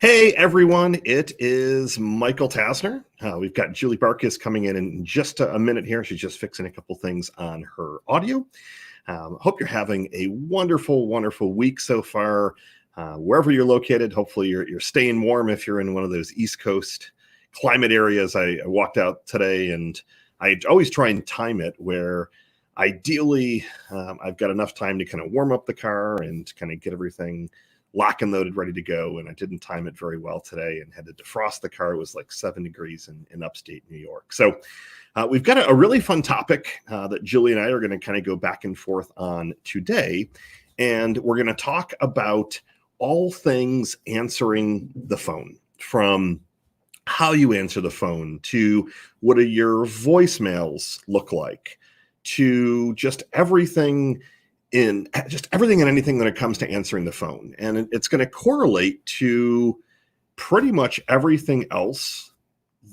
Hey everyone, it is Michael Tasner. We've got Julie Bartkus coming in just a minute here. She's just fixing a couple things on her audio. Hope you're having a wonderful, wonderful week so far. Wherever you're located, hopefully you're staying warm if you're in one of those East Coast climate areas. I walked out today and I always try and time it where ideally I've got enough time to kind of warm up the car and kind of get everything lock and loaded, ready to go. And I didn't time it very well today and had to defrost the car. It was like 7 degrees in upstate New York. So we've got a really fun topic that Julie and I are going to kind of go back and forth on today. And we're going to talk about all things answering the phone, from how you answer the phone to what do your voicemails look like, to just everything and anything when it comes to answering the phone. And it's going to correlate to pretty much everything else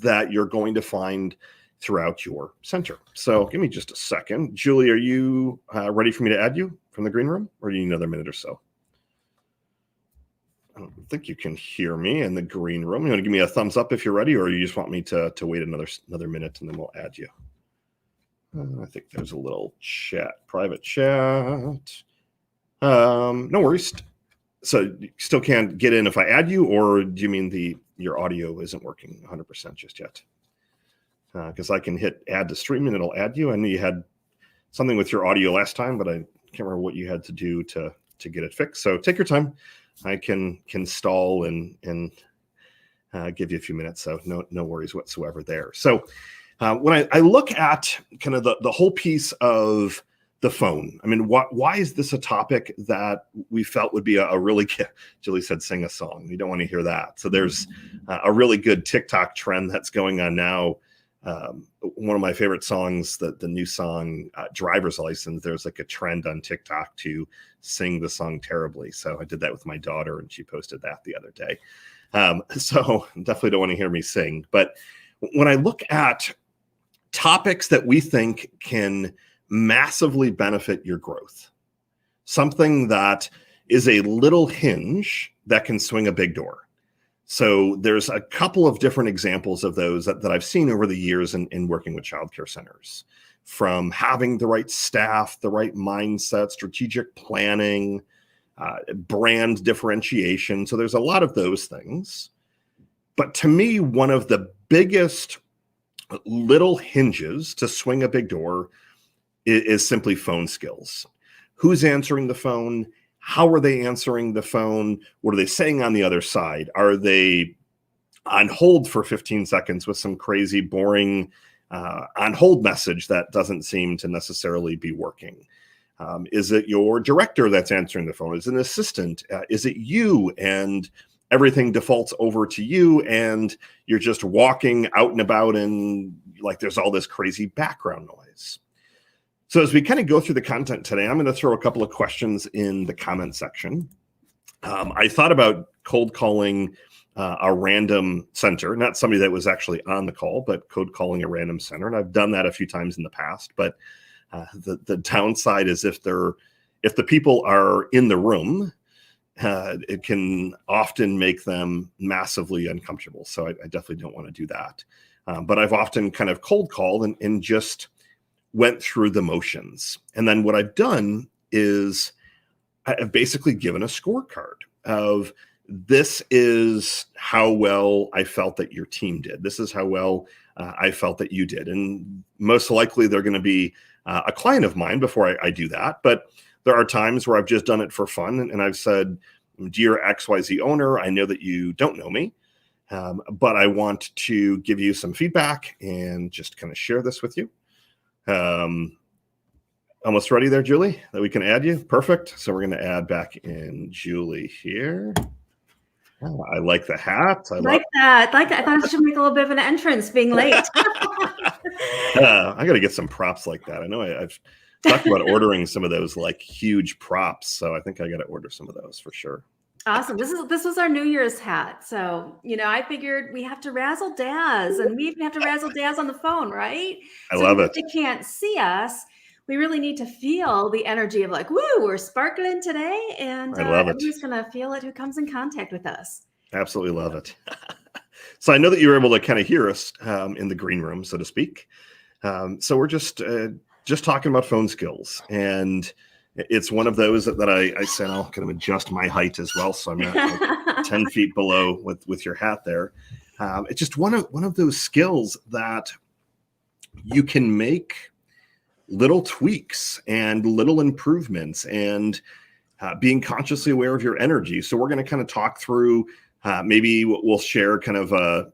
that you're going to find throughout your center. So give me just a second. Julie, are you ready for me to add you from the green room, or do you need another minute or so? I don't think you can hear me in the green room. You want to give me a thumbs up if you're ready, or you just want me to wait another minute and then we'll add you? I think there's a little private chat. No worries. So you still can't get in if I add you, or do you mean your audio isn't working 100% just yet? Because I can hit add to stream and it'll add you. I knew you had something with your audio last time, but I can't remember what you had to do to get it fixed. So take your time. I can stall and give you a few minutes. So no worries whatsoever there. So when I look at kind of the whole piece of the phone, I mean, why is this a topic that we felt would be a really, Julie said, sing a song. You don't want to hear that. So there's a really good TikTok trend that's going on now. One of my favorite songs, the new song, Driver's License, there's like a trend on TikTok to sing the song terribly. So I did that with my daughter and she posted that the other day. So definitely don't want to hear me sing. But when I look at topics that we think can massively benefit your growth, something that is a little hinge that can swing a big door. So there's a couple of different examples of those that I've seen over the years in working with childcare centers, from having the right staff, the right mindset, strategic planning, brand differentiation. So there's a lot of those things. But to me, one of the biggest little hinges to swing a big door is simply phone skills. Who's answering the phone? How are they answering the phone? What are they saying on the other side? Are they on hold for 15 seconds with some crazy, boring on hold message that doesn't seem to necessarily be working? Is it your director that's answering the phone? Is it an assistant? Is it you? And everything defaults over to you and you're just walking out and about and like there's all this crazy background noise. So as we kind of go through the content today, I'm going to throw a couple of questions in the comment section. I thought about cold calling a random center, not somebody that was actually on the call, but cold calling a random center. And I've done that a few times in the past, but the downside is if the people are in the room, it can often make them massively uncomfortable. So I definitely don't want to do that. But I've often kind of cold called and just went through the motions. And then what I've done is I've basically given a scorecard of this is how well I felt that your team did. This is how well I felt that you did. And most likely they're going to be a client of mine before I do that. But there are times where I've just done it for fun and I've said, dear XYZ owner, I know that you don't know me, but I want to give you some feedback and just kind of share this with you. Almost ready there, Julie, that we can add you? Perfect. So we're going to add back in Julie here. Oh, I like the hat. I like that. I thought it should make a little bit of an entrance being late. I got to get some props like that. I know I've talked about ordering some of those like huge props. So I think I got to order some of those for sure. Awesome. This was our New Year's hat. So, I figured we have to razzle dazz, and we even have to razzle dazz on the phone, right? I love it. If they can't see us, we really need to feel the energy of like, woo, we're sparkling today. And I love it. everybody's going to feel it who comes in contact with us. Absolutely love it. So I know that you were able to kind of hear us in the green room, so to speak. So we're just talking about phone skills, and it's one of those that I said I'll kind of adjust my height as well, so I'm not like 10 feet below with your hat there. It's just one of those skills that you can make little tweaks and little improvements, and being consciously aware of your energy. So we're going to kind of talk through, maybe we'll share kind of a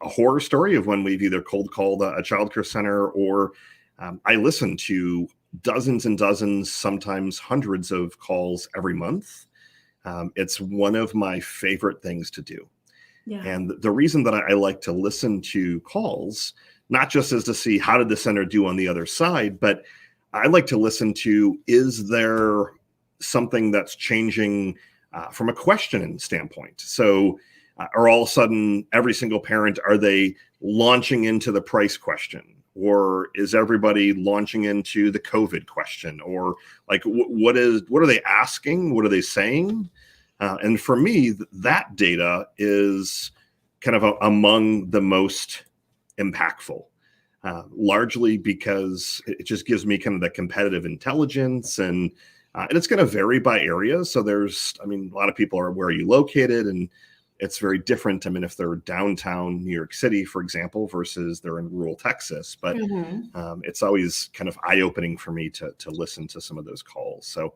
horror story of when we've either cold called a childcare center, or I listen to dozens and dozens, sometimes hundreds of calls every month. It's one of my favorite things to do. Yeah. And the reason that I like to listen to calls, not just as to see how did the center do on the other side, but I like to listen to, is there something that's changing from a questioning standpoint? So are all of a sudden every single parent, are they launching into the price question? Or is everybody launching into the COVID question? Or like, what are they asking? What are they saying? And for me, that data is kind of among the most impactful, largely because it just gives me kind of the competitive intelligence, and it's going to vary by area. So a lot of people are, where are you located? And it's very different. I mean, if they're downtown New York City, for example, versus they're in rural Texas, but it's always kind of eye-opening for me to listen to some of those calls. So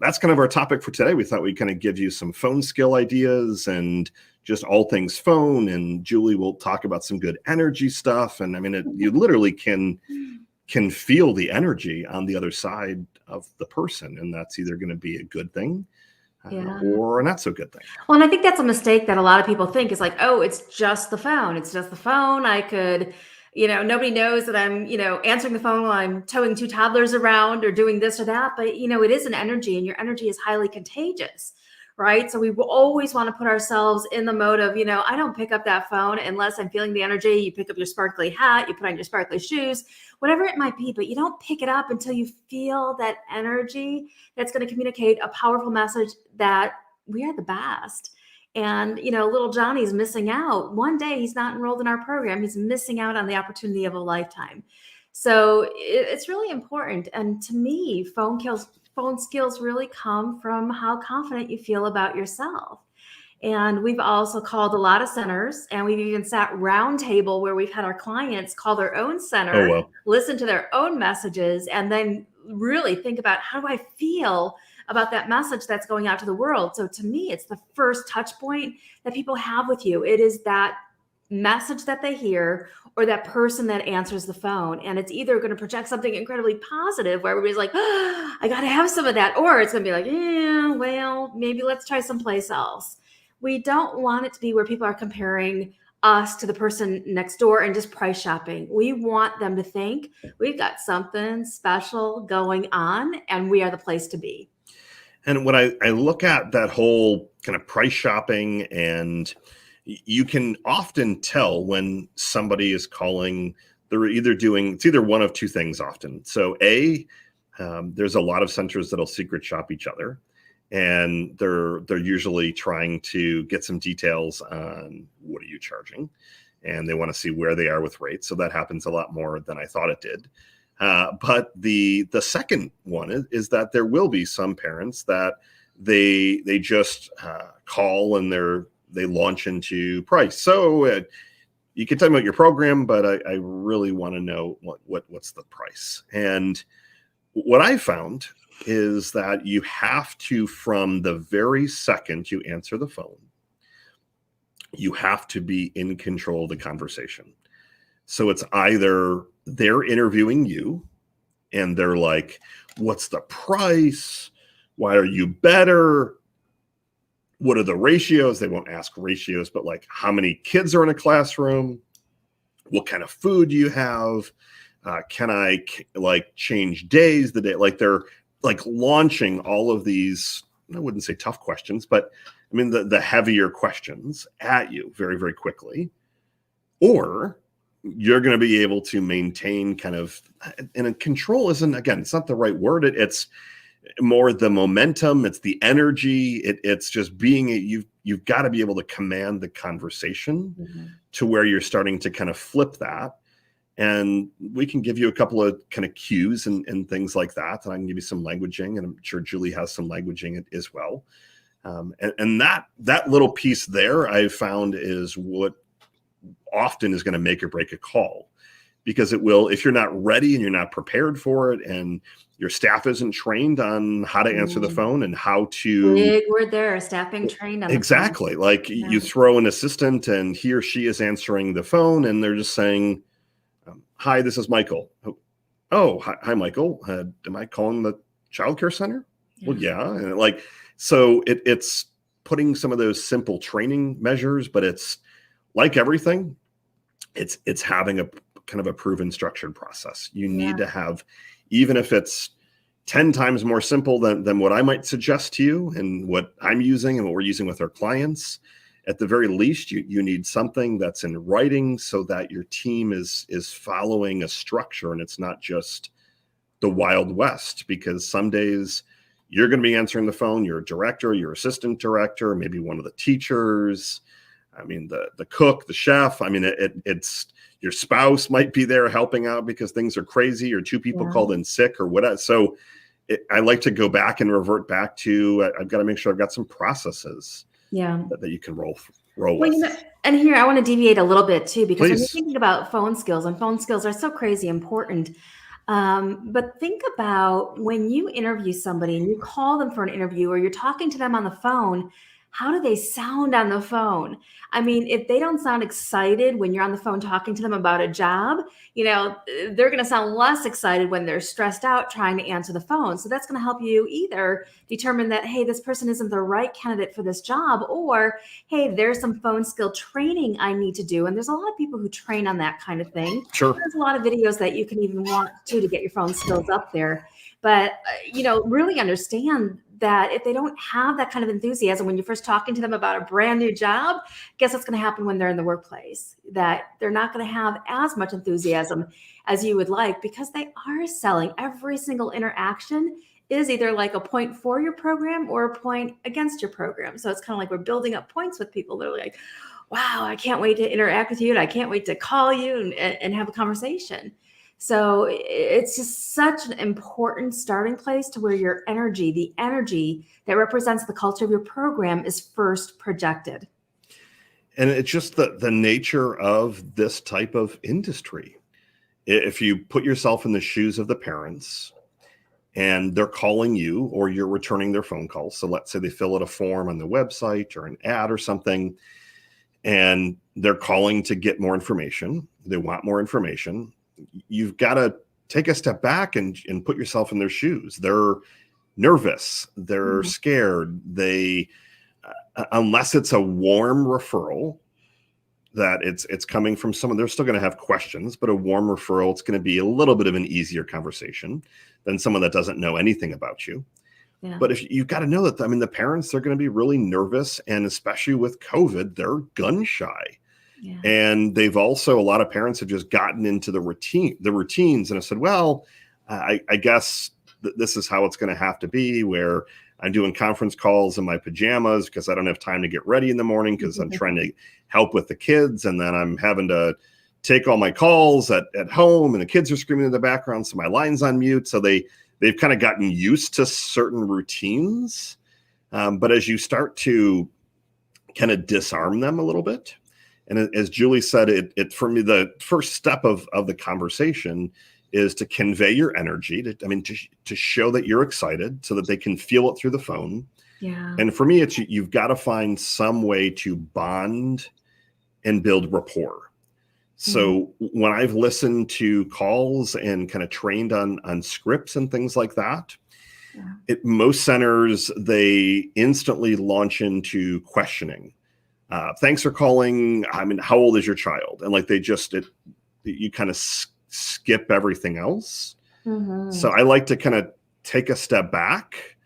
that's kind of our topic for today. We thought we'd kind of give you some phone skill ideas and just all things phone. And Julie will talk about some good energy stuff. And I mean, you literally can feel the energy on the other side of the person. And that's either going to be a good thing or a not so good thing. Well, and I think that's a mistake that a lot of people think is like, oh, it's just the phone. It's just the phone. I could, nobody knows that I'm, answering the phone while I'm towing two toddlers around or doing this or that. But, it is an energy, and your energy is highly contagious, right? So we will always want to put ourselves in the mode of, I don't pick up that phone unless I'm feeling the energy. You pick up your sparkly hat, you put on your sparkly shoes, whatever it might be, but you don't pick it up until you feel that energy that's going to communicate a powerful message that we are the best. And, little Johnny's missing out. One day he's not enrolled in our program. He's missing out on the opportunity of a lifetime. So it's really important. And to me, phone skills really come from how confident you feel about yourself. And we've also called a lot of centers, and we've even sat round table where we've had our clients call their own center, listen to their own messages, and then really think about, how do I feel about that message that's going out to the world? So to me, it's the first touch point that people have with you. It is that message that they hear, or that person that answers the phone. And it's either going to project something incredibly positive where everybody's like, oh, I got to have some of that. Or it's going to be like, yeah, well, maybe let's try someplace else. We don't want it to be where people are comparing us to the person next door and just price shopping. We want them to think we've got something special going on, and we are the place to be. And when I look at that whole kind of price shopping, and you can often tell when somebody is calling, it's either one of two things often. So there's a lot of centers that'll secret shop each other, and they're usually trying to get some details on what are you charging, and they want to see where they are with rates. So that happens a lot more than I thought it did. But the second one is that there will be some parents that they just call and they launch into price. So you can tell me about your program, but I really want to know what's the price. And what I found is that you have to, from the very second you answer the phone, you have to be in control of the conversation. So it's either they're interviewing you and they're like, what's the price? Why are you better? What are the ratios? They won't ask ratios, but like, how many kids are in a classroom? What kind of food do you have? Can I change days, the day? Like, they're like launching all of these, I wouldn't say tough questions, but I mean, the heavier questions at you very, very quickly. Or you're going to be able to maintain kind of, and control isn't, again, it's not the right word. It's more the momentum, it's the energy, it's just being you've got to be able to command the conversation to where you're starting to kind of flip that. And we can give you a couple of kind of cues and things like that. And I can give you some languaging, and I'm sure Julie has some languaging as well. And that little piece there I've found is what often is going to make or break a call, because it will, if you're not ready and you're not prepared for it, and your staff isn't trained on how to answer the phone and how to big word there, staff being trained on exactly. Like you throw an assistant and he or she is answering the phone and they're just saying, hi, this is Michael. Oh, hi, Michael. Am I calling the childcare center? Well, yeah. And like, so it's putting some of those simple training measures, but it's like everything. It's having a kind of a proven structured process. You need to have, even if it's 10 times more simple than what I might suggest to you and what I'm using and what we're using with our clients, at the very least, you need something that's in writing so that your team is following a structure and it's not just the Wild West, because some days you're going to be answering the phone, your director, your assistant director, maybe one of the teachers. I mean, the cook, the chef. I mean, it's your spouse might be there helping out because things are crazy, or two people called in sick or whatever. So I like to go back and revert back to, I've got to make sure I've got some processes that you can roll with. And here I want to deviate a little bit too, because when you're thinking about phone skills, and phone skills are so crazy important. But think about when you interview somebody and you call them for an interview, or you're talking to them on the phone, how do they sound on the phone? I mean, if they don't sound excited when you're on the phone talking to them about a job, they're going to sound less excited when they're stressed out trying to answer the phone. So that's going to help you either determine that, hey, this person isn't the right candidate for this job, or, hey, there's some phone skill training I need to do. And there's a lot of people who train on that kind of thing. Sure. There's a lot of videos that you can even watch to get your phone skills up there. But, really understand that if they don't have that kind of enthusiasm when you're first talking to them about a brand new job, guess what's going to happen when they're in the workplace? That they're not going to have as much enthusiasm as you would like, because they are selling. Every single interaction is either like a point for your program or a point against your program. So it's kind of like we're building up points with people. They're like, wow, I can't wait to interact with you, and I can't wait to call you and have a conversation. So it's just such an important starting place to where your energy, the energy that represents the culture of your program, is first projected. And it's just the nature of this type of industry. If you put yourself in the shoes of the parents and they're calling you, or you're returning their phone calls. So let's say they fill out a form on the website or an ad or something, and they're calling to get more information. They want more information. You've got to take a step back and put yourself in their shoes. They're nervous. They're scared. They, unless it's a warm referral that it's coming from someone, they're still going to have questions, but a warm referral, it's going to be a little bit of an easier conversation than someone that doesn't know anything about you. Yeah. But if you've got to know that, I mean, the parents, they're going to be really nervous, and especially with COVID, they're gun shy. Yeah. And they've also, a lot of parents have just gotten into the routines and have said, well, I guess this is how it's going to have to be, where I'm doing conference calls in my pajamas because I don't have time to get ready in the morning because I'm trying to help with the kids. And then I'm having to take all my calls at home, and the kids are screaming in the background, so my line's on mute. So they've kind of gotten used to certain routines. But as you start to kind of disarm them a little bit, and as Julie said, it for me, the first step of the conversation is to convey your energy, to show that you're excited so that they can feel it through the phone. Yeah. And for me, you've got to find some way to bond and build rapport. So when I've listened to calls and kind of trained on scripts and things like that, most centers, they instantly launch into questioning. Thanks for calling. I mean, how old is your child? And like you kind of skip everything else. So I like to kind of take a step back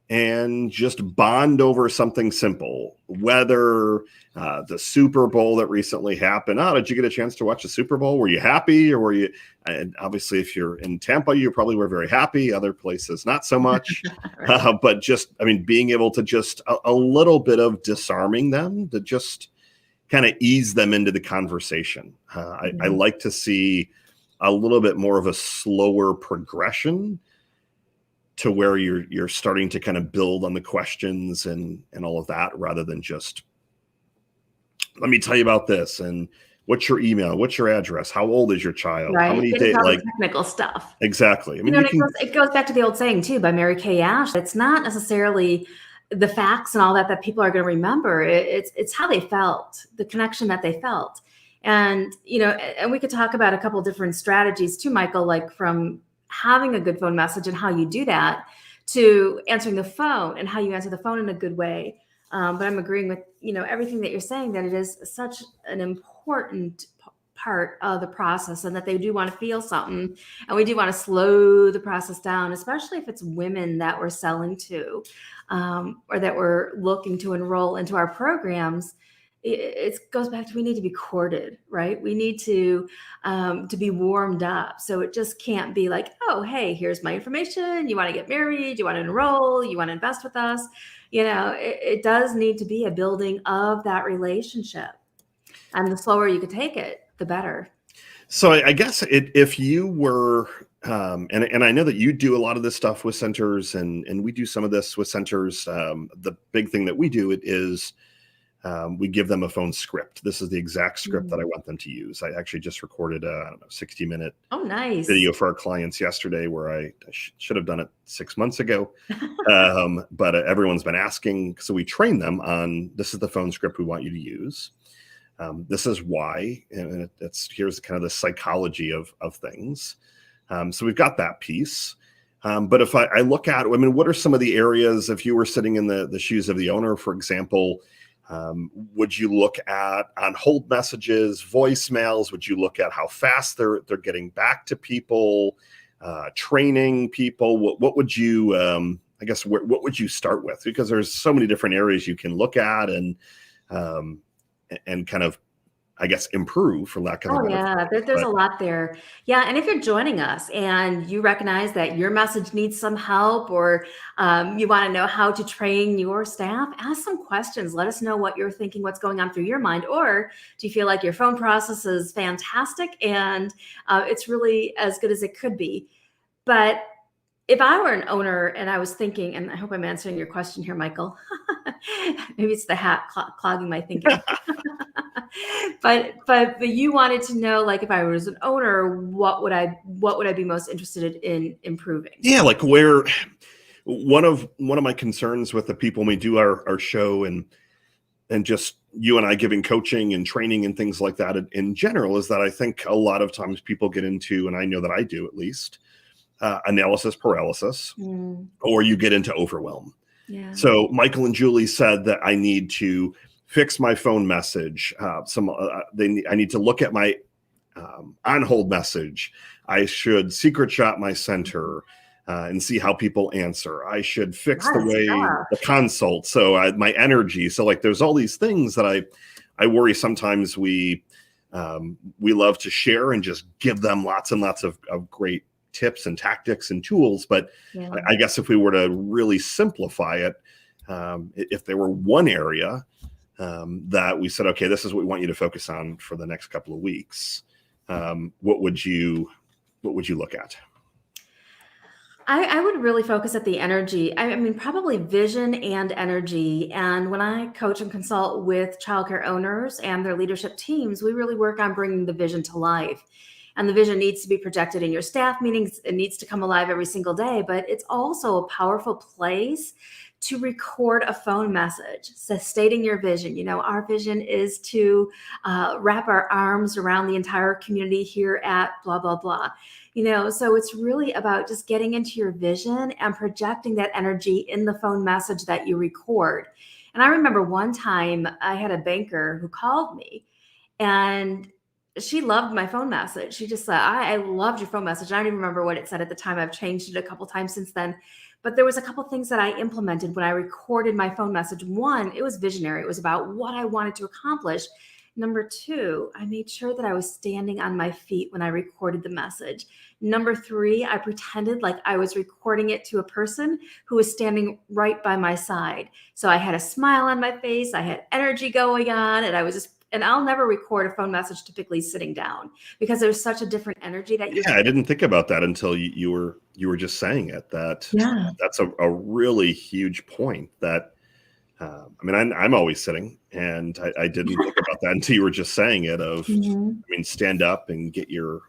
and just bond over something simple, whether the Super Bowl that recently happened. Oh, did you get a chance to watch the Super Bowl? Were you happy, or were you? And obviously, if you're in Tampa, you probably were very happy. Other places, not so much. Right. But just, I mean, being able to just a little bit of disarming them to just kind of ease them into the conversation. I Yeah. like to see a little bit more of a slower progression to where you're starting to kind of build on the questions and all of that, rather than just, let me tell you about this, and what's your email, what's your address, how old is your child, how Right. many Getting to days, all the like, technical stuff. exactly. I You mean, know, you and can, it goes back to the old saying too by Mary Kay Ash. It's not necessarily the facts and all that people are going to remember. It's how they felt, the connection that they felt. And and we could talk about a couple different strategies too, Michael, like from having a good phone message and how you do that, to answering the phone and how you answer the phone in a good way. But I'm agreeing with everything that you're saying, that it is such an important part of the process, and that they do want to feel something, and we do want to slow the process down, especially if it's women that we're selling to, or that we're looking to enroll into our programs. It goes back to, we need to be courted, right? We need to be warmed up. So it just can't be like, oh, hey, here's my information. You want to get married? You want to enroll? You want to invest with us? It does need to be a building of that relationship. And the slower you could take it, the better. so I guess if you were, and I know that you do a lot of this stuff with centers, and we do some of this with centers. The big thing that we do it is, we give them a phone script. This is the exact script that I want them to use. I actually just recorded a, I don't know, 60-minute Oh, nice. video for our clients yesterday, where I should have done it 6 months ago. But everyone's been asking. So we train them on, this is the phone script we want you to use. This is why, and here's kind of the psychology of things. So we've got that piece. But if I look at, I mean, what are some of the areas, if you were sitting in the shoes of the owner, for example, would you look at on hold messages, voicemails? Would you look at how fast they're getting back to people, training people? What would you, I guess, what would you start with? Because there's so many different areas you can look at and kind of, I guess, improve, for lack of a Oh, better yeah, phrase. there's a But lot there. Yeah, and if you're joining us and you recognize that your message needs some help, or you want to know how to train your staff, ask some questions. Let us know what you're thinking, what's going on through your mind. Or do you feel like your phone process is fantastic and it's really as good as it could be? But if I were an owner and I was thinking, and I hope I'm answering your question here, Michael, maybe it's the hat clogging my thinking. But you wanted to know, like, if I was an owner, what would I be most interested in improving? yeah, like, where one of my concerns with the people when we do our show, and just you and I giving coaching and training and things like that in general, is that I think a lot of times people get into, and I know that I do at least, analysis paralysis, Mm, or you get into overwhelm. yeah. So Michael and Julie said that I need to fix my phone message. I need to look at my on hold message. I should secret shot my center and see how people answer. I should A fix lot the of way the stuff. consult. So my energy. So, like, there's all these things that I worry sometimes we love to share and just give them lots and lots of great tips and tactics and tools. But Yeah. I guess if we were to really simplify it, if there were one area that we said, okay, this is what we want you to focus on for the next couple of weeks, what would you look at? I would really focus at the energy. I mean, probably vision and energy. And when I coach and consult with childcare owners and their leadership teams, we really work on bringing the vision to life. And the vision needs to be projected in your staff meetings. It needs to come alive every single day, but it's also a powerful place to record a phone message. So stating your vision, our vision is to wrap our arms around the entire community here at blah, blah, blah. So it's really about just getting into your vision and projecting that energy in the phone message that you record. And I remember one time I had a banker who called me, and she loved my phone message. She just said, I loved your phone message. I don't even remember what it said at the time. I've changed it a couple times since then. But there was a couple things that I implemented when I recorded my phone message. One, it was visionary. It was about what I wanted to accomplish. Number two, I made sure that I was standing on my feet when I recorded the message. Number three, I pretended like I was recording it to a person who was standing right by my side. So I had a smile on my face, I had energy going on, and I was just, and I'll never record a phone message typically sitting down because there's such a different energy that you're. Yeah, I didn't think about that until you were just saying it. Yeah. That's a really huge point. That I mean, I'm always sitting, and I didn't think about that until you were just saying it. Of, Mhm. I mean, stand up and get your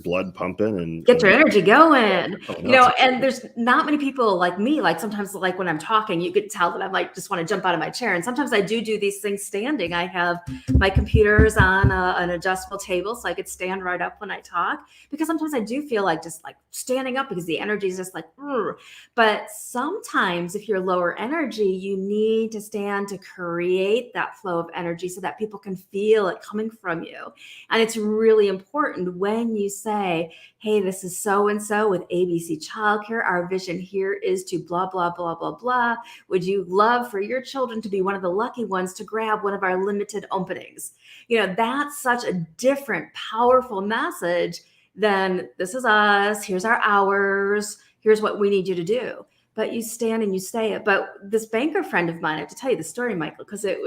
blood pumping and Get your energy going. oh, You know, and there's not many people like me. Like sometimes, like when I'm talking, you could tell that I'm like just want to jump out of my chair. And sometimes I do these things standing. I have my computers on an adjustable table, so I could stand right up when I talk. Because sometimes I do feel like just like standing up because the energy is just like. Ugh. But sometimes, if you're lower energy, you need to stand to create that flow of energy so that people can feel it coming from you. And it's really important when you say, hey, this is so-and-so with ABC Childcare. Our vision here is to blah, blah, blah, blah, blah. Would you love for your children to be one of the lucky ones to grab one of our limited openings? You know, that's such a different, powerful message than this is us, here's our hours, here's what we need you to do. But you stand and you say it. But this banker friend of mine, I have to tell you the story, Michael, because it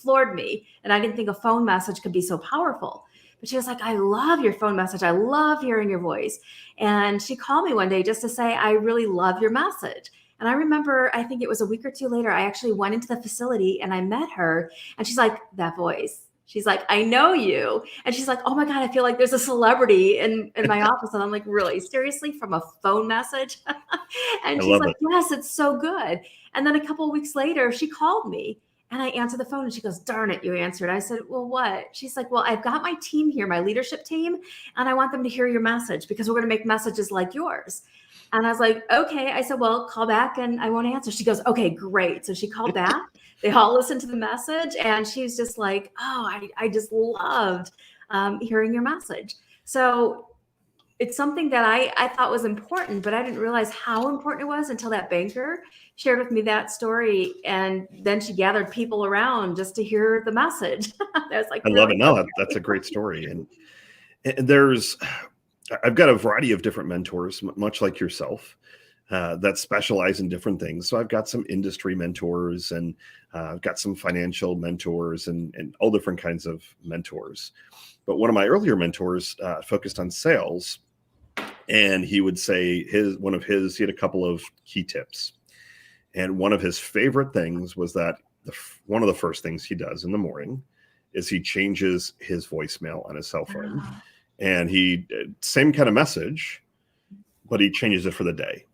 floored me. And I didn't think a phone message could be so powerful. But she was like, I love your phone message. I love hearing your voice. And she called me one day just to say, I really love your message. And I remember, I think it was a week or two later, I actually went into the facility and I met her. And she's like, that voice. She's like, I know you. And she's like, oh my God, I feel like there's a celebrity in my office. And I'm like, really? Seriously? From a phone message? And she's like, yes, it's so good. And then a couple of weeks later, she called me. And I answered the phone and she goes, darn it, you answered. I said, well, what? She's like, well, I've got my team here, my leadership team, and I want them to hear your message because we're going to make messages like yours. And I was like, okay. I said, well, call back and I won't answer. She goes, okay, great. So she called back. They all listened to the message and she was just like, oh, I just loved hearing your message. So it's something that I thought was important, but I didn't realize how important it was until that banker shared with me that story. And then she gathered people around just to hear the message. I was like, I love it. No, that's a great story. And I've got a variety of different mentors, much like yourself, that specialize in different things. So I've got some industry mentors and I've got some financial mentors and all different kinds of mentors. But one of my earlier mentors focused on sales. And he would say he had a couple of key tips. And one of his favorite things was that one of the first things he does in the morning is he changes his voicemail on his cell phone. And same kind of message, but he changes it for the day.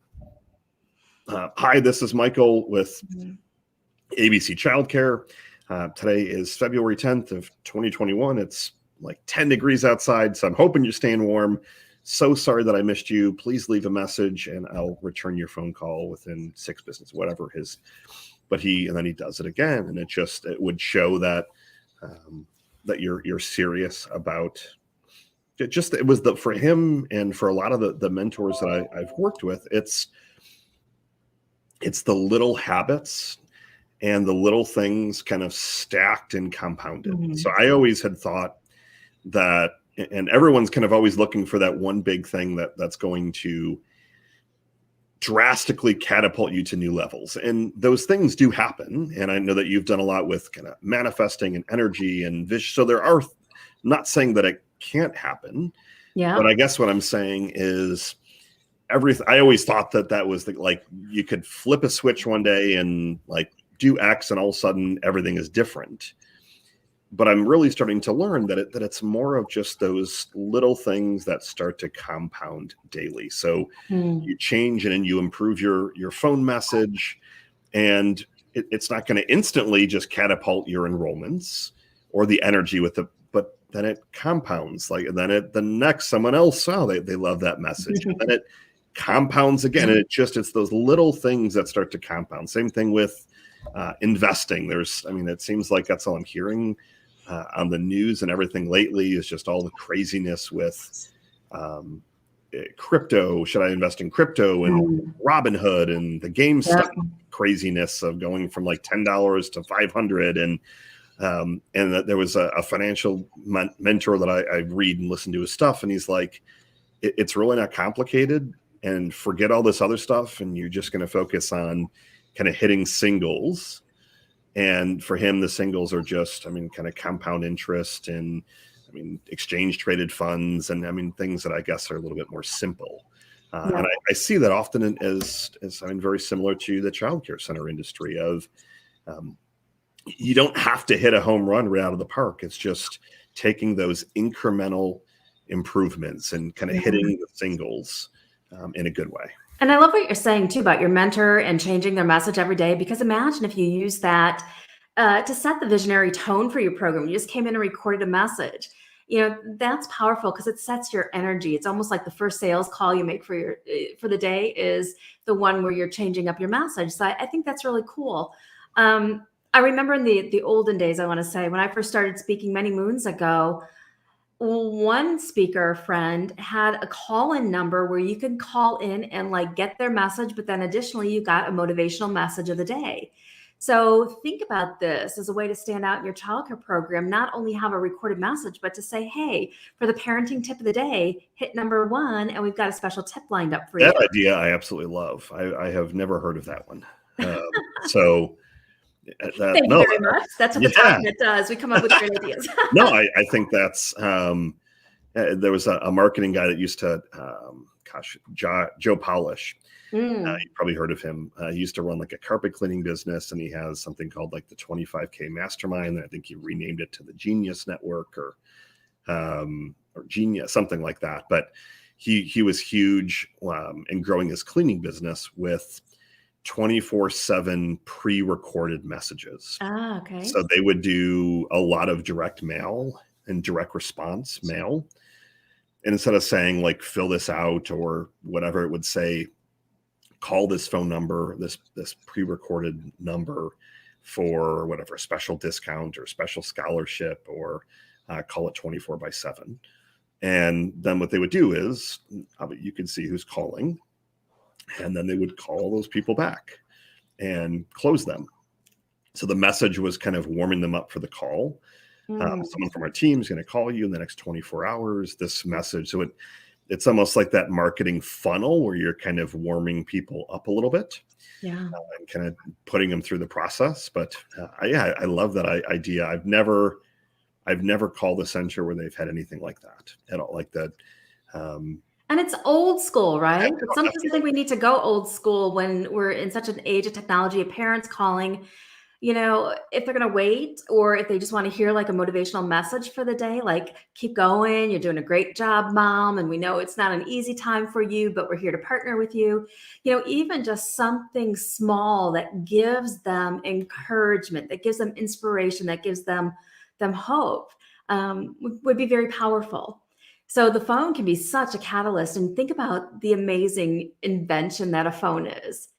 Hi, this is Michael with ABC Childcare. Today is February 10th of 2021. It's like 10 degrees outside, so I'm hoping you're staying warm. So sorry that I missed you. Please leave a message and I'll return your phone call within 6 business, whatever his. But and then he does it again, and it would show that that you're serious about. It was for him and for a lot of the mentors that I've worked with. It's the little habits and the little things kind of stacked and compounded. Mm-hmm. So I always had thought that. And everyone's kind of always looking for that one big thing that's going to drastically catapult you to new levels. And those things do happen. And I know that you've done a lot with kind of manifesting and energy and vision. So I'm not saying that it can't happen. Yeah. But I guess what I'm saying is I always thought that was like you could flip a switch one day and like do X and all of a sudden everything is different. But I'm really starting to learn that it's more of just those little things that start to compound daily. So you change and you improve your phone message, and it's not going to instantly just catapult your enrollments or the energy but then it compounds. Like, and then the next someone else, they love that message. And then it compounds again. And it's those little things that start to compound. Same thing with investing. It seems like that's all I'm hearing on the news and everything lately is just all the craziness with crypto. Should I invest in crypto and Robinhood and the GameStop craziness of going from like $10 to 500? And that there was a financial mentor that I read and listen to his stuff. And he's like, it's really not complicated, and forget all this other stuff. And you're just going to focus on kind of hitting singles. And for him, the singles are just, kind of compound interest and exchange traded funds, and things that I guess are a little bit more simple. And I see that often as very similar to the childcare center industry of, you don't have to hit a home run right out of the park. It's just taking those incremental improvements and kind of hitting the singles in a good way. And I love what you're saying too about your mentor and changing their message every day, because imagine if you use that to set the visionary tone for your program. You just came in and recorded a message. That's powerful because it sets your energy. It's almost like the first sales call you make for the day is the one where you're changing up your message. So I think that's really cool. I remember in the olden days, I want to say, when I first started speaking many moons ago, one speaker friend had a call-in number where you could call in and get their message, but then additionally you got a motivational message of the day. So think about this as a way to stand out in your childcare program. Not only have a recorded message, but to say, hey, for the parenting tip of the day, hit number 1, and we've got a special tip lined up for you. That idea I absolutely love. I have never heard of that one. So thank you very much. That's what the document does. We come up with great ideas. No, I think that's there was a marketing guy that used to Joe Polish. You probably heard of him. He used to run a carpet cleaning business, and he has something called the 25K Mastermind. I think he renamed it to the Genius Network or Genius, something like that. But he was huge in growing his cleaning business with 24/7 pre-recorded messages. Okay. So they would do a lot of direct mail and direct response mail. And instead of saying fill this out or whatever, it would say, call this phone number, this pre-recorded number for whatever special discount or special scholarship, or call it 24/7. And then what they would do is you could see who's calling, and then they would call those people back and close them. So the message was kind of warming them up for the call. Someone from our team is going to call you in the next 24 hours, this message. So it's almost like that marketing funnel where you're kind of warming people up a little bit, and kind of putting them through the process. But I love that idea. I've never called a center where they've had anything like that at all, like that. And it's old school, right? But sometimes I think we need to go old school when we're in such an age of technology, of parents calling, if they're going to wait, or if they just want to hear a motivational message for the day, keep going. You're doing a great job, mom. And we know it's not an easy time for you, but we're here to partner with you. Even just something small that gives them encouragement, that gives them inspiration, that gives them hope, would be very powerful. So the phone can be such a catalyst, and think about the amazing invention that a phone is.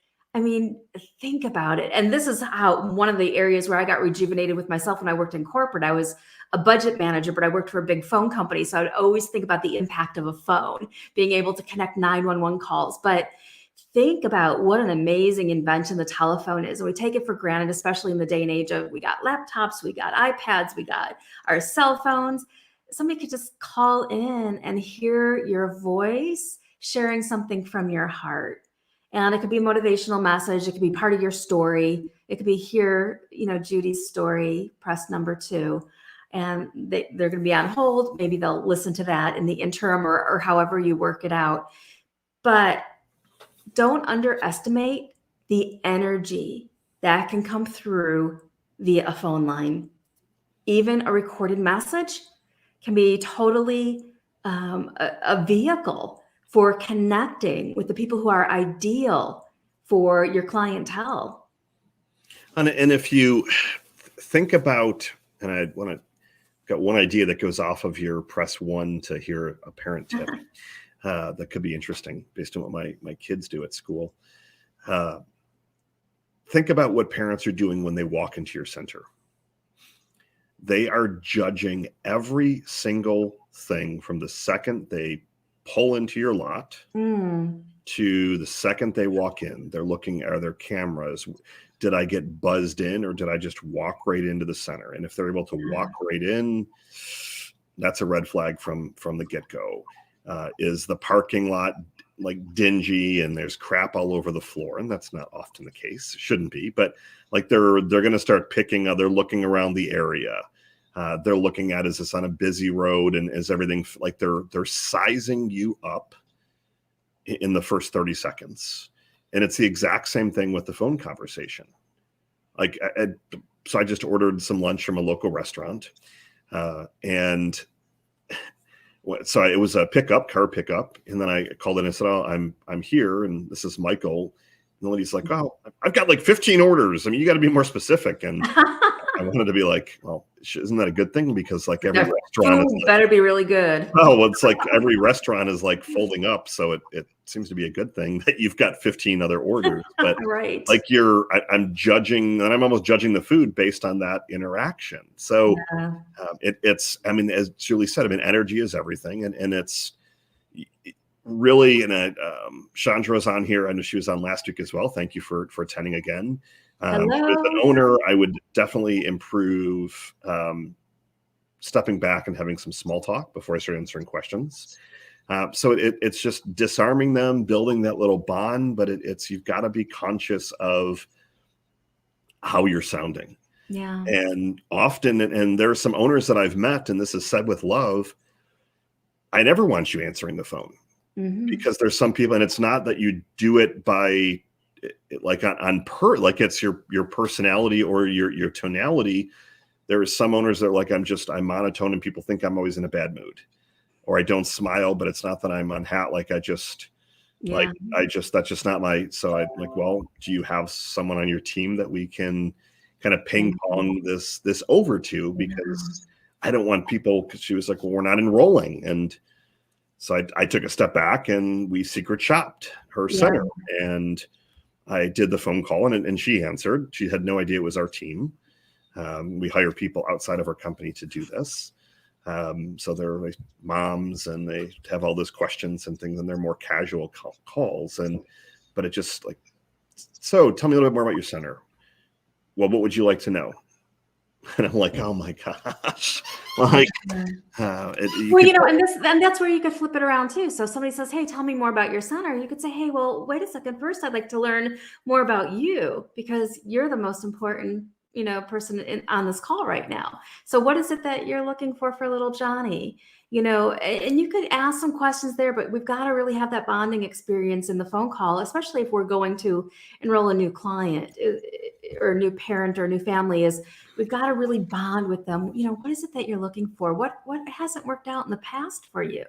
Think about it. And this is how one of the areas where I got rejuvenated with myself when I worked in corporate. I was a budget manager, but I worked for a big phone company. So I would always think about the impact of a phone, being able to connect 911 calls. But think about what an amazing invention the telephone is. And we take it for granted, especially in the day and age of, we got laptops, we got iPads, we got our cell phones. Somebody could just call in and hear your voice sharing something from your heart. And it could be a motivational message. It could be part of your story. It could be here, Judy's story, press number 2. And they're going to be on hold. Maybe they'll listen to that in the interim or however you work it out. But don't underestimate the energy that can come through via a phone line. Even a recorded message can be totally a vehicle for connecting with the people who are ideal for your clientele. And if you think about, and I got one idea that goes off of your press 1 to hear a parent tip that could be interesting based on what my kids do at school. Think about what parents are doing when they walk into your center. They are judging every single thing from the second they pull into your lot Mm. to the second they walk in, they're looking at their cameras. Did I get buzzed in, or did I just walk right into the center? And if they're able to walk right in, that's a red flag from the get-go. Is the parking lot like dingy and there's crap all over the floor? And that's not often the case. Shouldn't be, but like they're going to start picking. They're looking around the area. They're looking at, is this on a busy road, and is everything like they're sizing you up in the first 30 seconds. And it's the exact same thing with the phone conversation. Like, so I just ordered some lunch from a local restaurant. And so it was a car pickup. And then I called in and said, oh, I'm here. And this is Michael. And the lady's like, oh, I've got like 15 orders. I mean, you got to be more specific. And I wanted to be like, well, isn't that a good thing? Because like every restaurant is like, better be really good. Oh, well, it's like every restaurant is like folding up. So it seems to be a good thing that you've got 15 other orders. But right. like I'm judging, and I'm almost judging the food based on that interaction. So it's, I mean, as Julie said, I mean, energy is everything. And it's really, and Chandra's on here. I know she was on last week as well. Thank you for attending again. As an owner, I would definitely improve stepping back and having some small talk before I start answering questions. So it's just disarming them, building that little bond, but you've got to be conscious of how you're sounding. Yeah. And often, and there are some owners that I've met, and this is said with love, I never want you answering the phone. Mm-hmm. Because there's some people, and it's not that you do it by like like it's your personality or your tonality. There are some owners that are like, I'm monotone and people think I'm always in a bad mood, or I don't smile, but it's not that I'm unhappy. Like that's just not so I'm like, well, do you have someone on your team that we can kind of ping pong this over to? Because I don't want people, because she was like, well, we're not enrolling. And so I took a step back and we secret shopped her center, and I did the phone call and she answered. She had no idea it was our team. We hire people outside of our company to do this. So they're like moms and they have all those questions and things, and they're more casual calls. But it just like, so tell me a little bit more about your center. Well, what would you like to know? And I'm like, oh my gosh. Like, and that's where you could flip it around too. So somebody says, hey, tell me more about your center. You could say, hey, well, wait a second. First, I'd like to learn more about you, because you're the most important, person on this call right now. So what is it that you're looking for little Johnny? And you could ask some questions there, but we've got to really have that bonding experience in the phone call, especially if we're going to enroll a new client or a new parent or a new family. Is we've got to really bond with them. What is it that you're looking for? What hasn't worked out in the past for you?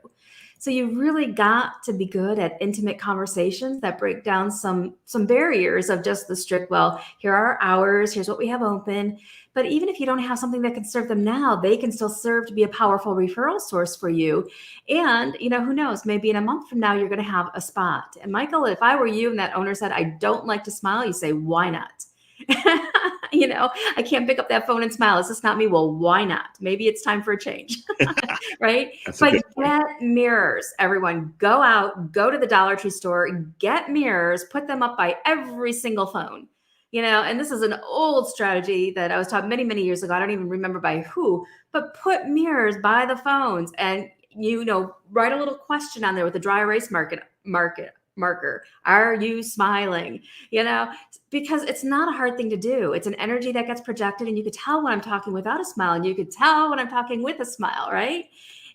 So you've really got to be good at intimate conversations that break down some barriers of just the strict, well, here are our hours, here's what we have open. But even if you don't have something that can serve them now, they can still serve to be a powerful referral source for you. And, who knows, maybe in a month from now, you're going to have a spot. And Michael, if I were you and that owner said, I don't like to smile, you say, why not? I can't pick up that phone and smile. Is this not me? Well, why not? Maybe it's time for a change, right? But get mirrors, everyone. Go out, go to the Dollar Tree store, get mirrors, put them up by every single phone. And this is an old strategy that I was taught many, many years ago. I don't even remember by who, but put mirrors by the phones and, write a little question on there with a dry erase marker. Are you smiling? Because it's not a hard thing to do. It's an energy that gets projected, and you could tell when I'm talking without a smile, and you could tell when I'm talking with a smile, right?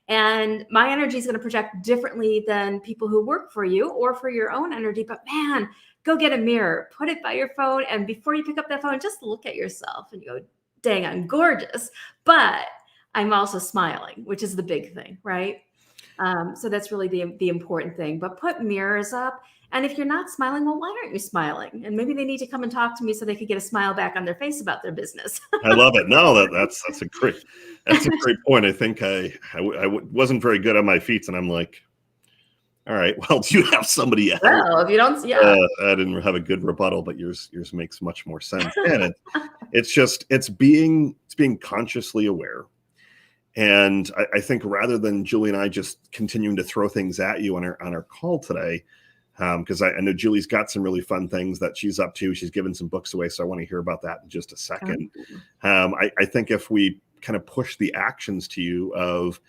And my energy is going to project differently than people who work for you or for your own energy. But man, go get a mirror, put it by your phone. And before you pick up that phone, just look at yourself and go, dang, I'm gorgeous, but I'm also smiling, which is the big thing, right? So that's really the important thing. But put mirrors up. And if you're not smiling, well, why aren't you smiling? And maybe they need to come and talk to me so they could get a smile back on their face about their business. I love it. No, that's a great point. I think I wasn't very good on my feet, and I'm like, all right, well, do you have somebody else? Well, if you don't, I didn't have a good rebuttal, but yours makes much more sense. And it's being consciously aware. And I think rather than Julie and I just continuing to throw things at you on our call today, because I know Julie's got some really fun things that she's up to. She's given some books away, so I want to hear about that in just a second. I think if we kind of push the actions to you of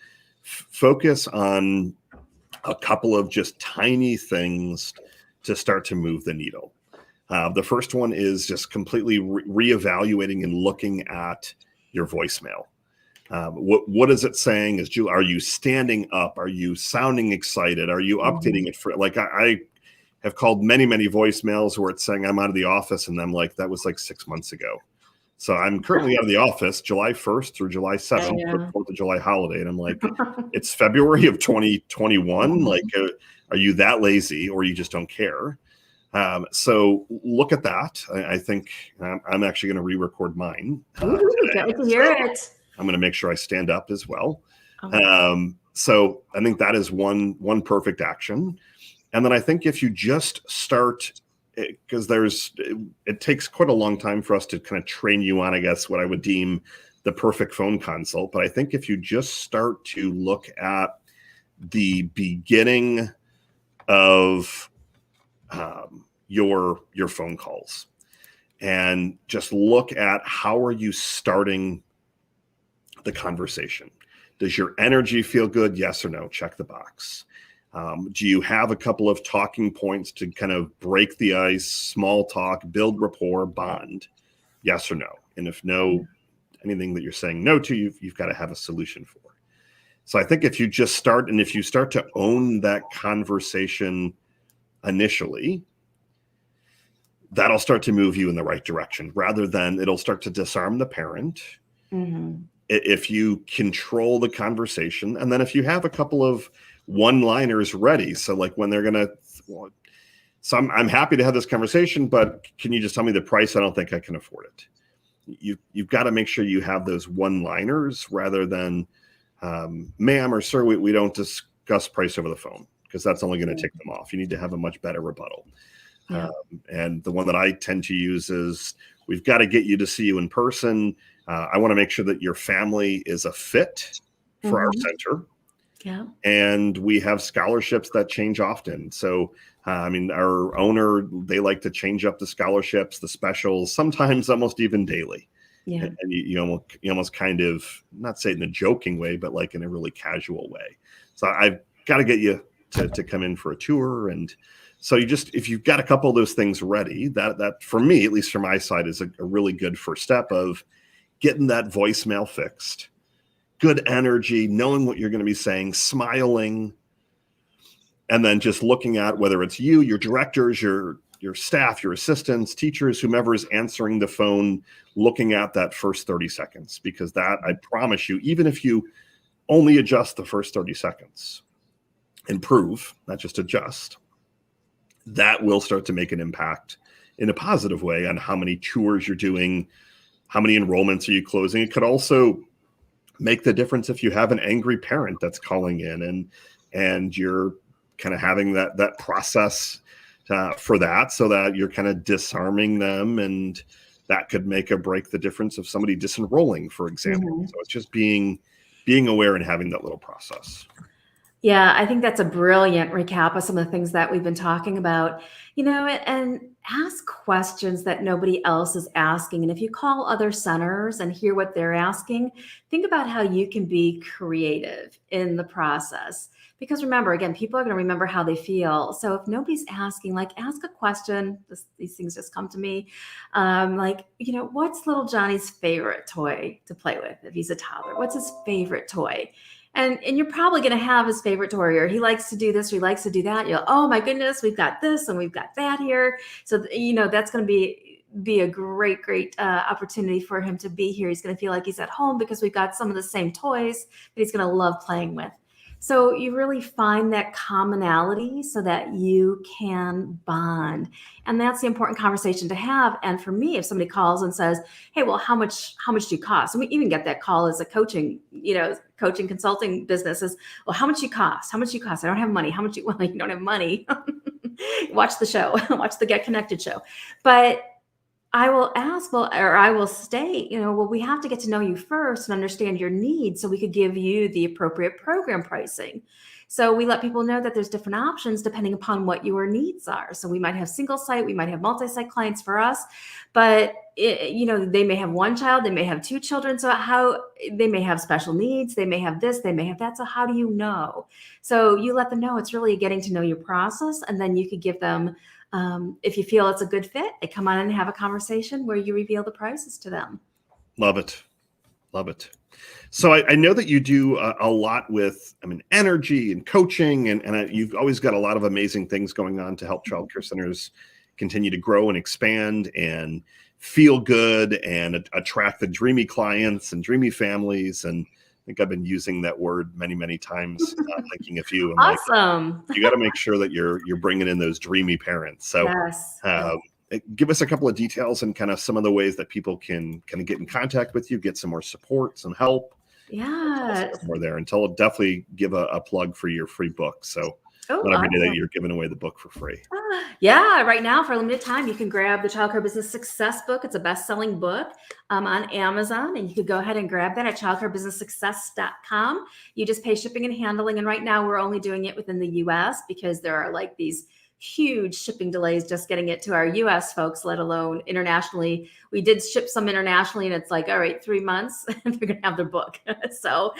focus on a couple of just tiny things to start to move the needle. The first one is just completely reevaluating and looking at your voicemail. What is it saying? Are you standing up? Are you sounding excited? Are you updating it for like I have called many voicemails where it's saying I'm out of the office, and I'm like, that was like 6 months ago. So I'm currently out of the office July 1st through July 7th for the 4th of July holiday. And I'm like, it's February of 2021. Like, are you that lazy, or you just don't care? So look at that. I think I'm actually going to re-record mine. Can't wait to hear it. I'm going to make sure I stand up as well. So I think that is one perfect action. And then I think if you just start, because it takes quite a long time for us to kind of train you on, I guess, what I would deem the perfect phone consult. But I think if you just start to look at the beginning of your phone calls and just look at how are you starting the conversation. Does your energy feel good? Yes or no? Check the box. Do you have a couple of talking points to kind of break the ice, small talk, build rapport, bond? Yes or no? And if no, anything that you're saying no to, you've got to have a solution for. So I think if you just start, and if you start to own that conversation initially, that'll start to move you in the right direction, rather than it'll start to disarm the parent. If you control the conversation, and then if you have a couple of one-liners ready, so like when they're gonna, so I'm happy to have this conversation, but can you just tell me the price? I don't think I can afford it. You've got to make sure you have those one-liners rather than, ma'am or sir, we don't discuss price over the phone, because that's only going to tick them off. You need to have a much better rebuttal. And the one that I tend to use is, we've got to get you to see you in person. I want to make sure that your family is a fit for our center. And we have scholarships that change often. So, I mean, our owner, they like to change up the scholarships, the specials, sometimes almost even daily. And you almost kind of, not say it in a joking way, but like in a really casual way. So I've got to get you to come in for a tour. And so if you've got a couple of those things ready, that for me, at least from my side, is a really good first step of getting that voicemail fixed. Good energy, knowing what you're going to be saying, smiling, and then just looking at whether it's you, your directors, your staff, your assistants, teachers, whomever is answering the phone, looking at that first 30 seconds, because that, I promise you, even if you only adjust the first 30 seconds, improve, not just adjust, that will start to make an impact in a positive way on how many tours you're doing, how many enrollments are you closing. It could also make the difference if you have an angry parent that's calling in, and you're kind of having that process for that, so that you're kind of disarming them, and that could make or break the difference of somebody disenrolling, for example. So it's just being aware and having that little process. Yeah, I think that's a brilliant recap of some of the things that we've been talking about, and ask questions that nobody else is asking. And if you call other centers and hear what they're asking, think about how you can be creative in the process. Because remember, again, people are going to remember how they feel. So if nobody's asking, like, ask a question. These things just come to me. What's little Johnny's favorite toy to play with if he's a toddler? What's his favorite toy? And you're probably going to have his favorite toy, or he likes to do this, or he likes to do that. You'll, oh my goodness, we've got this and we've got that here. So, that's going to be a great opportunity for him to be here. He's going to feel like he's at home because we've got some of the same toys that he's going to love playing with. So you really find that commonality so that you can bond. And that's the important conversation to have. And for me, if somebody calls and says, hey, well, how much do you cost? And we even get that call as a coaching consulting businesses. Well, how much you cost? How much you cost? I don't have money. How much well, you don't have money. Watch the show, watch the Get Connected show. But I will ask, well, or I will state, well, we have to get to know you first and understand your needs so we could give you the appropriate program pricing. So we let people know that there's different options depending upon what your needs are. So we might have single site, we might have multi-site clients for us, but they may have one child, they may have two children. So how they may have special needs, they may have this, they may have that. So how do you know? So you let them know it's really getting to know your process, and then you could give them, if you feel it's a good fit, they come on and have a conversation where you reveal the prices to them. Love it. Love it. So I know that you do a lot with, energy and coaching, and you've always got a lot of amazing things going on to help childcare centers continue to grow and expand and feel good and attract the dreamy clients and dreamy families. And I think I've been using that word many, many times, thinking of you. I'm Awesome. you got to make sure that you're bringing in those dreamy parents. So Yes. give us a couple of details and kind of some of the ways that people can kind of get in contact with you, get some more support, some help. Yeah. More there. And definitely give a plug for your free book. So not every day that you're giving away the book for free. Yeah, right now for a limited time, you can grab the Childcare Business Success book. It's a best-selling book on Amazon, and you could go ahead and grab that at childcarebusinesssuccess.com. You just pay shipping and handling, and right now we're only doing it within the U.S. because there are like these huge shipping delays just getting it to our U.S. folks, let alone internationally. We did ship some internationally, and it's like, all right, 3 months, and they're going to have their book. So,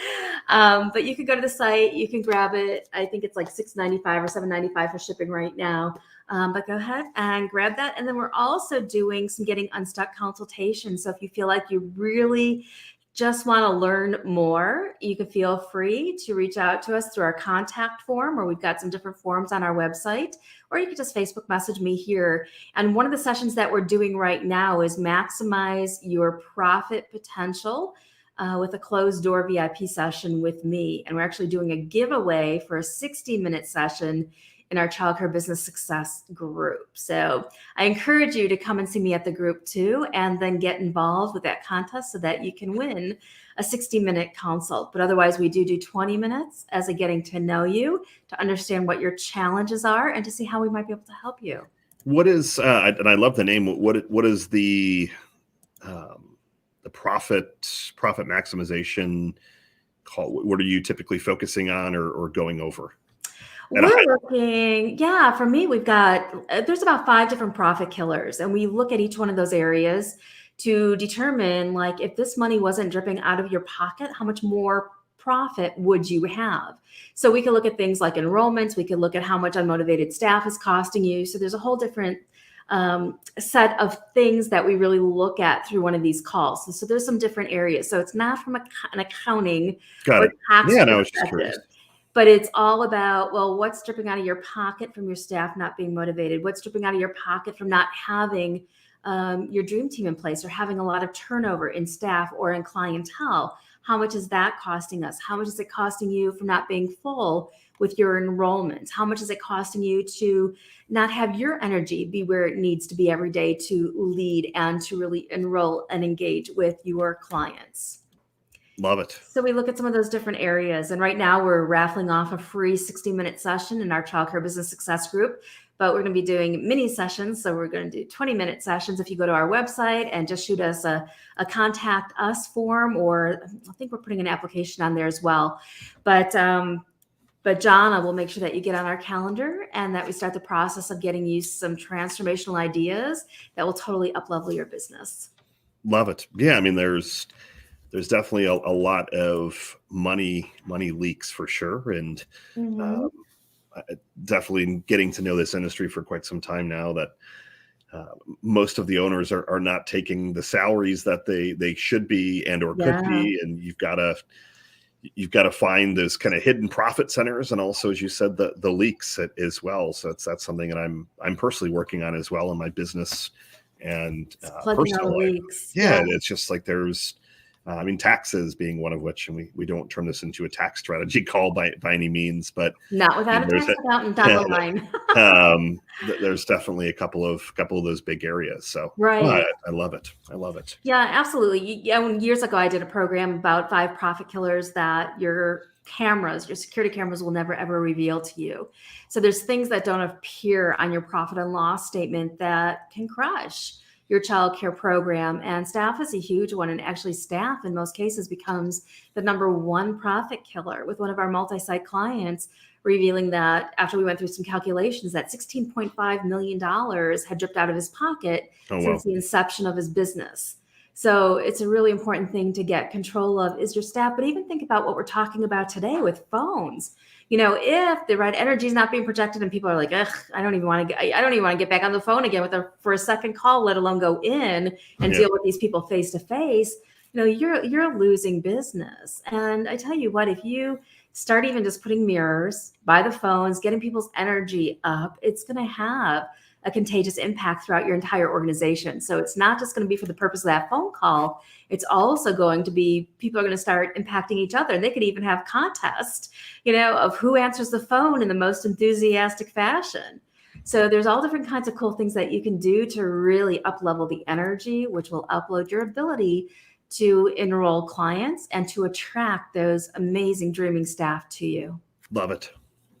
but you can go to the site, you can grab it. I think it's like $6.95 or $7.95 for shipping right now. But go ahead and grab that. And then we're also doing some Getting Unstuck consultations. So if you feel like you really just want to learn more, you can feel free to reach out to us through our contact form, or we've got some different forms on our website, or you can just Facebook message me here. And one of the sessions that we're doing right now is maximize your profit potential with a closed door VIP session with me. And we're actually doing a giveaway for a 60-minute session in our Childcare Business Success group. So I encourage you to come and see me at the group too, and then get involved with that contest so that you can win a 60-minute consult. But otherwise, we do 20 minutes as a getting to know you, to understand what your challenges are and to see how we might be able to help you. What is, and I love the name, what is the profit maximization call? What are you typically focusing on or going over? We're looking, for me, there's about 5 different profit killers, and we look at each one of those areas to determine, like, if this money wasn't dripping out of your pocket, how much more profit would you have? So we can look at things like enrollments. We can look at how much unmotivated staff is costing you. So there's a whole different set of things that we really look at through one of these calls. And so there's some different areas. So it's not from an accounting or tax perspective. But it's all about, well, what's dripping out of your pocket from your staff not being motivated? What's dripping out of your pocket from not having your dream team in place, or having a lot of turnover in staff or in clientele? How much is that costing us? How much is it costing you from not being full with your enrollments? How much is it costing you to not have your energy be where it needs to be every day to lead and to really enroll and engage with your clients? Love it. So we look at some of those different areas. And right now we're raffling off a free 60-minute session in our Childcare Business Success group, but we're going to be doing mini sessions. So we're going to do 20-minute sessions. If you go to our website and just shoot us a contact us form, or I think we're putting an application on there as well. But John, will make sure that you get on our calendar and that we start the process of getting you some transformational ideas that will totally up-level your business. Love it. Yeah. There's definitely a lot of money leaks for sure. And definitely getting to know this industry for quite some time now, that most of the owners are not taking the salaries that they should be and or could be. And you've got to find those kind of hidden profit centers. And also, as you said, the leaks as well. So that's something that I'm personally working on as well in my business and personal life. Yeah. It's just like there's, taxes being one of which, and we don't turn this into a tax strategy call by any means, but not without a tax accountant down the line. There's definitely a couple of those big areas. So right. I love it. I love it. Yeah, absolutely. Years ago, I did a program about 5 profit killers that your security cameras will never, ever reveal to you. So there's things that don't appear on your profit and loss statement that can crush your child care program. And staff is a huge one. And actually, staff in most cases becomes the number one profit killer, with one of our multi-site clients revealing that after we went through some calculations, that $16.5 million had dripped out of his pocket Oh, wow. since the inception of his business. So it's a really important thing to get control of, is your staff. But even think about what we're talking about today with phones. If the right energy is not being projected and people are like, ugh, I don't even want to get back on the phone again for a second call, let alone go in and deal with these people face to face, you're losing business. And I tell you what, if you start even just putting mirrors by the phones, getting people's energy up, it's going to have a contagious impact throughout your entire organization. So it's not just going to be for the purpose of that phone call. It's also going to be, people are going to start impacting each other. And they could even have contests, of who answers the phone in the most enthusiastic fashion. So there's all different kinds of cool things that you can do to really up-level the energy, which will upload your ability to enroll clients and to attract those amazing dreaming staff to you. Love it.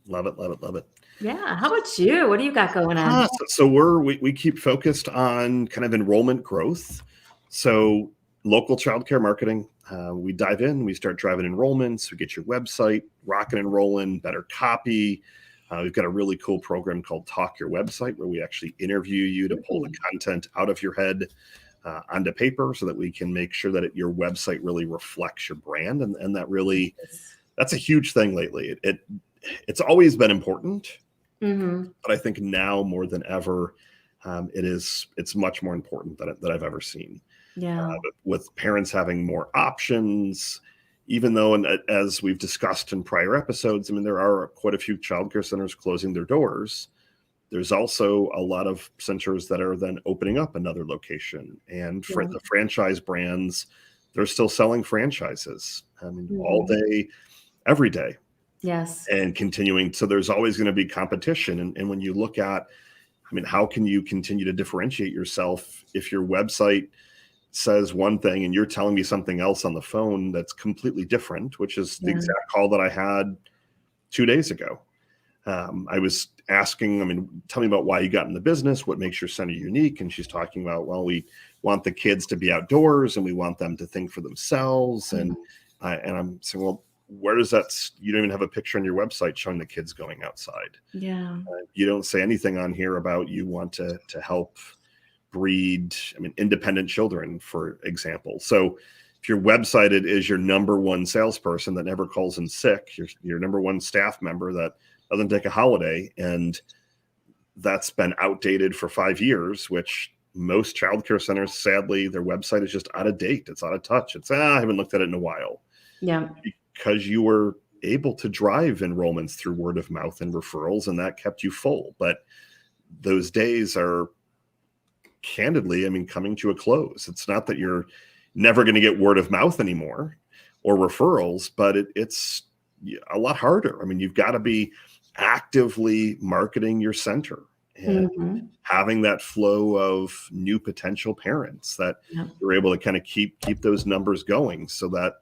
Love it. Love it. Love it. Yeah. How about you? What do you got going on? So we keep focused on kind of enrollment growth. So local childcare marketing, we dive in, we start driving enrollments, we get your website rocking and rolling, better copy. We've got a really cool program called Talk Your Website, where we actually interview you to pull the content out of your head onto paper, so that we can make sure that your website really reflects your brand. And that really, that's a huge thing lately. It's always been important. Mm-hmm. But I think now more than ever, it's much more important than I've ever seen. Yeah. With parents having more options, even though, and as we've discussed in prior episodes, there are quite a few childcare centers closing their doors. There's also a lot of centers that are then opening up another location. And for the franchise brands, they're still selling franchises. All day, every day. Yes. And continuing. So there's always going to be competition. And when you look at, how can you continue to differentiate yourself if your website says one thing and you're telling me something else on the phone that's completely different, which is the exact call that I had 2 days ago. I was asking, tell me about why you got in the business, what makes your center unique. And she's talking about, well, we want the kids to be outdoors and we want them to think for themselves. And I'm saying, well, where does that, you don't even have a picture on your website showing the kids going outside. Yeah. You don't say anything on here about you want to help breed, independent children, for example. So if your website is your number one salesperson that never calls in sick, your number one staff member that doesn't take a holiday, and that's been outdated for 5 years, which most childcare centers, sadly, their website is just out of date. It's out of touch. It's, I haven't looked at it in a while. Yeah. Because you were able to drive enrollments through word of mouth and referrals, and that kept you full. But those days are, candidly, coming to a close. It's not that you're never going to get word of mouth anymore or referrals, but it's a lot harder. You've got to be actively marketing your center and having that flow of new potential parents that you're able to kind of keep those numbers going, so that,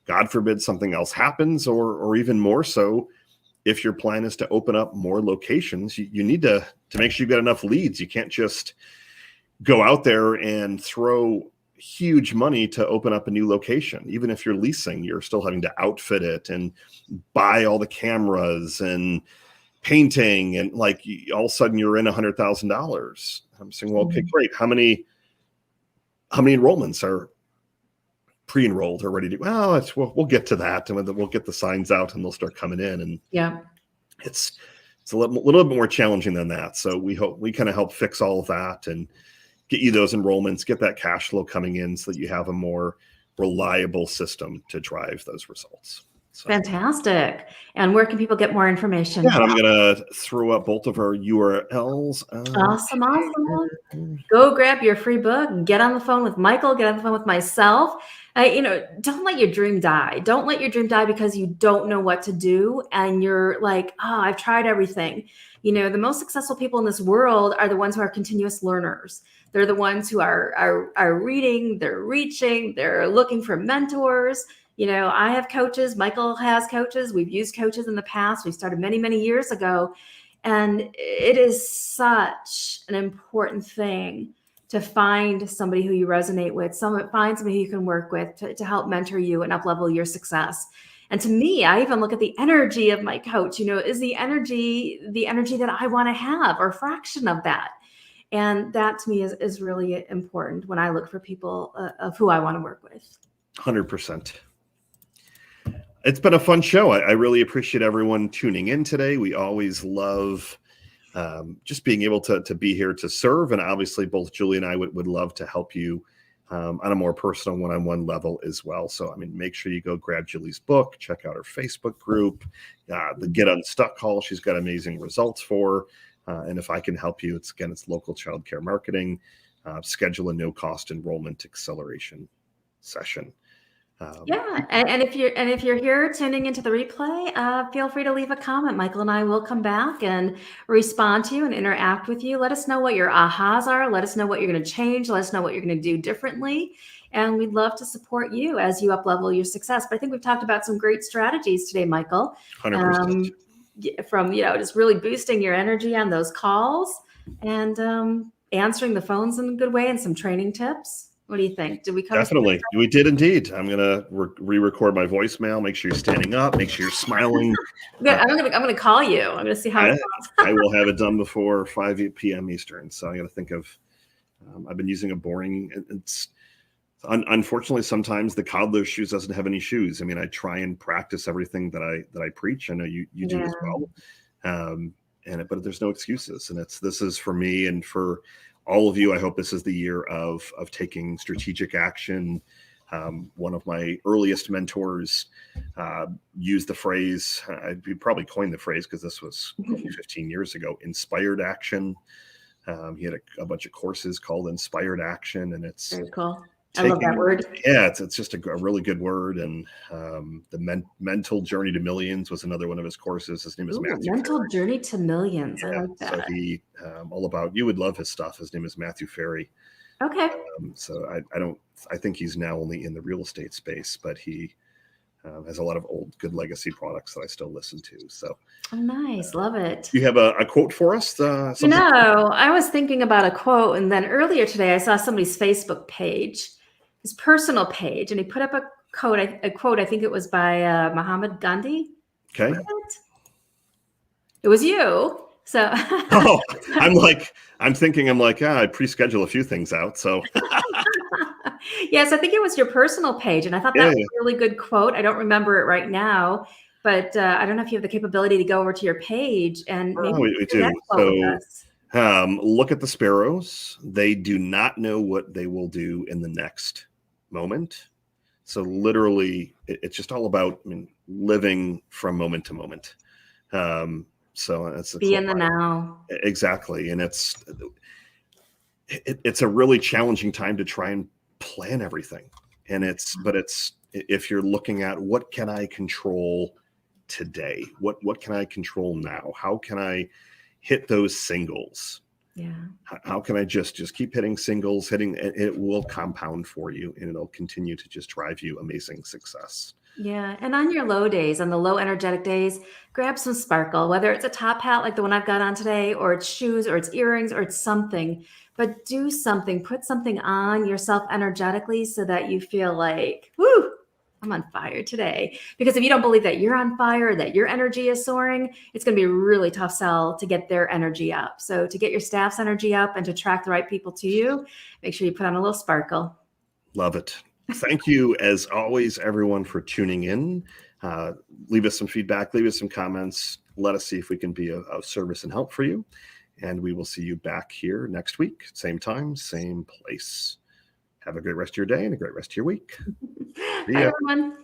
God forbid, something else happens, or even more so, if your plan is to open up more locations, you need to make sure you've got enough leads. You can't just go out there and throw huge money to open up a new location. Even if you're leasing, you're still having to outfit it and buy all the cameras and painting, and all of a sudden you're in $100,000. I'm saying, well, okay, great. How many enrollments are pre-enrolled or ready to? Well, we'll get to that, and we'll get the signs out and they'll start coming in. And it's a little bit more challenging than that. So we kind of help fix all of that and get you those enrollments, get that cash flow coming in, so that you have a more reliable system to drive those results. So. Fantastic. And where can people get more information? Yeah, I'm going to throw up both of our URLs. Awesome. Go grab your free book, get on the phone with Michael, get on the phone with myself. Don't let your dream die. Don't let your dream die because you don't know what to do. And you're like, oh, I've tried everything. The most successful people in this world are the ones who are continuous learners. They're the ones who are reading, they're reaching, they're looking for mentors. I have coaches. Michael has coaches. We've used coaches in the past. We started many, many years ago. And it is such an important thing to find somebody who you resonate with, find somebody who you can work with to help mentor you and up-level your success. And to me, I even look at the energy of my coach, is the energy that I want to have, or a fraction of that? And that to me is really important when I look for people of who I want to work with. 100%. It's been a fun show. I really appreciate everyone tuning in today. We always love just being able to be here to serve. And obviously both Julie and I would love to help you on a more personal one-on-one level as well. So, make sure you go grab Julie's book, check out her Facebook group, the Get Unstuck call. She's got amazing results for. And if I can help you, it's local childcare marketing. Schedule a no-cost enrollment acceleration session. Yeah, and if you're here tuning into the replay, feel free to leave a comment. Michael and I will come back and respond to you and interact with you. Let us know what your ahas are. Let us know what you're going to change. Let us know what you're going to do differently. And we'd love to support you as you up-level your success. But I think we've talked about some great strategies today, Michael. 100%. From just really boosting your energy on those calls and answering the phones in a good way, and some training tips. What do you think? Did we cover? Definitely. We did indeed. I'm going to re-record my voicemail. Make sure you're standing up. Make sure you're smiling. I'm going to call you. I'm going to see how it goes. I will have it done before 5 p.m. Eastern. So I got to think of, I've been using a boring, it's unfortunately, sometimes the coddler's shoes doesn't have any shoes. I try and practice everything that I preach. I know you do as well. But there's no excuses. And this is for me and for all of you. I hope this is the year of taking strategic action. One of my earliest mentors used the phrase, he probably coined the phrase because this was 15 years ago, inspired action. He had a bunch of courses called Inspired Action, and it's very cool. I love that word. Yeah, it's just a really good word. And the Mental Journey to Millions was another one of his courses. His name is Matthew. Mental Ferry. Journey to Millions. Yeah, I like that. So he all about, you would love his stuff. His name is Matthew Ferry. Okay. So I think he's now only in the real estate space, but he has a lot of old good legacy products that I still listen to. So nice. Love it. You have a quote for us? I was thinking about a quote, and then earlier today I saw somebody's Facebook page, his personal page, and he put up a quote. I think it was by Mahatma Gandhi. Okay. It was you. So I'm thinking, I pre-schedule a few things out. So yes, I think it was your personal page. And I thought that was a really good quote. I don't remember it right now, but I don't know if you have the capability to go over to your page and maybe we do. So look at the sparrows. They do not know what they will do in the next moment. So literally it's just all about living from moment to moment. So it's be in the now. Exactly. And it's a really challenging time to try and plan everything. And if you're looking at what can I control today? What can I control now? How can I hit those singles? Yeah. How can I just keep hitting singles, it will compound for you, and it'll continue to just drive you amazing success. Yeah. And on your low days, on the low energetic days, grab some sparkle, whether it's a top hat like the one I've got on today, or it's shoes, or it's earrings, or it's something. But do something, put something on yourself energetically so that you feel like, whoo, I'm on fire today. Because if you don't believe that you're on fire, that your energy is soaring, it's going to be a really tough sell to get their energy up. So to get your staff's energy up and to attract the right people to you, make sure you put on a little sparkle. Love it. Thank you, as always, everyone, for tuning in. Leave us some feedback, leave us some comments. Let us see if we can be of service and help for you. And we will see you back here next week. Same time, same place. Have a great rest of your day and a great rest of your week. Bye, everyone.